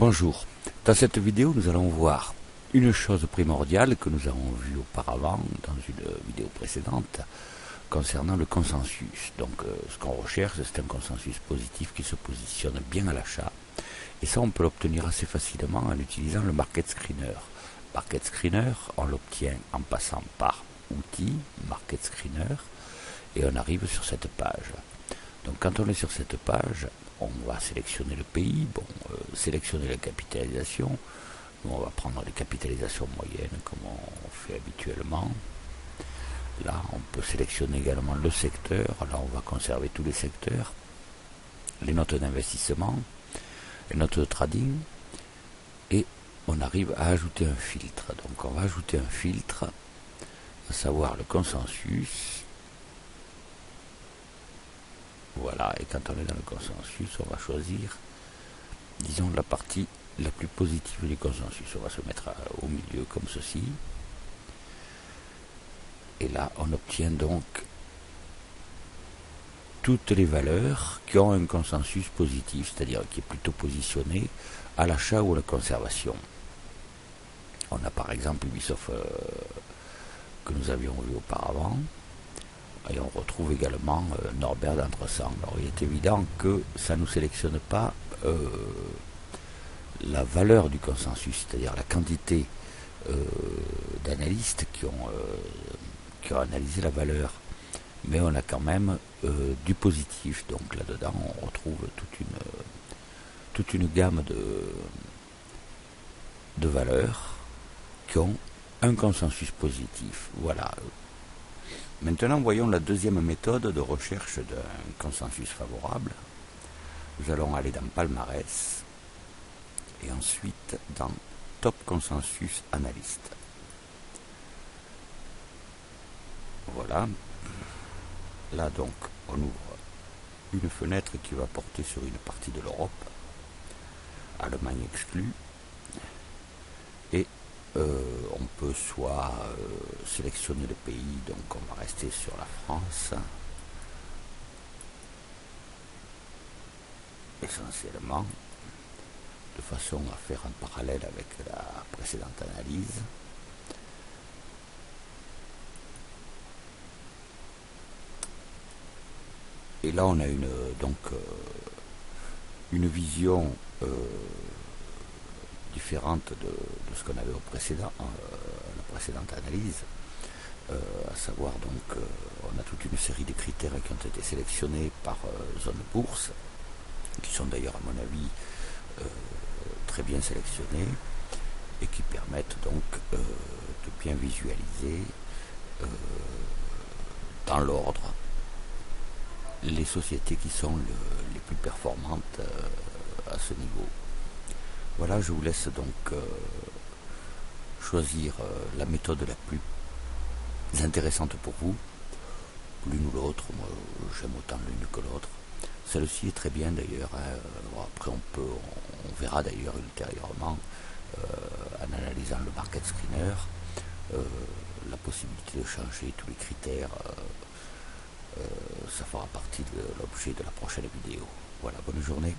Bonjour, dans cette vidéo nous allons voir une chose primordiale que nous avons vue auparavant dans une vidéo précédente concernant le consensus. Donc ce qu'on recherche, c'est un consensus positif qui se positionne bien à l'achat, et ça on peut l'obtenir assez facilement en utilisant le Market Screener. Market Screener, on l'obtient en passant par Outils, Market Screener, et on arrive sur cette page. Donc quand on est sur cette page, on va sélectionner le pays, sélectionner la capitalisation. Nous, on va prendre les capitalisations moyennes comme on fait habituellement. Là, on peut sélectionner également le secteur. Là, on va conserver tous les secteurs, les notes d'investissement, les notes de trading, et on arrive à ajouter un filtre. Donc, on va ajouter un filtre, à savoir le consensus. Voilà, et quand on est dans le consensus, on va choisir, disons, la partie la plus positive du consensus. On va se mettre au milieu comme ceci. Et là, on obtient donc toutes les valeurs qui ont un consensus positif, c'est-à-dire qui est plutôt positionné à l'achat ou à la conservation. On a par exemple Ubisoft que nous avions vu auparavant. Et on retrouve également Norbert d'Entresang. Alors il est évident que ça ne nous sélectionne pas la valeur du consensus, c'est-à-dire la quantité d'analystes qui ont analysé la valeur. Mais on a quand même du positif. Donc là-dedans, on retrouve toute une gamme de valeurs qui ont un consensus positif. Voilà. Maintenant, voyons la deuxième méthode de recherche d'un consensus favorable. Nous allons aller dans Palmarès et ensuite dans Top Consensus Analyste. Voilà. Là donc, on ouvre une fenêtre qui va porter sur une partie de l'Europe, Allemagne exclue, et on peut soit sélectionner le pays, donc on va rester sur la France, essentiellement, de façon à faire un parallèle avec la précédente analyse. Et là on a une vision différente de ce qu'on avait au précédent, la précédente analyse, à savoir donc on a toute une série de critères qui ont été sélectionnés par zone bourse, qui sont d'ailleurs à mon avis très bien sélectionnés et qui permettent donc de bien visualiser dans l'ordre les sociétés qui sont les plus performantes à ce niveau. Voilà, je vous laisse donc choisir la méthode la plus intéressante pour vous, l'une ou l'autre. Moi j'aime autant l'une que l'autre. Celle-ci est très bien d'ailleurs, hein. Après on verra d'ailleurs ultérieurement en analysant le Market Screener la possibilité de changer tous les critères. Ça fera partie de l'objet de la prochaine vidéo. Voilà, bonne journée.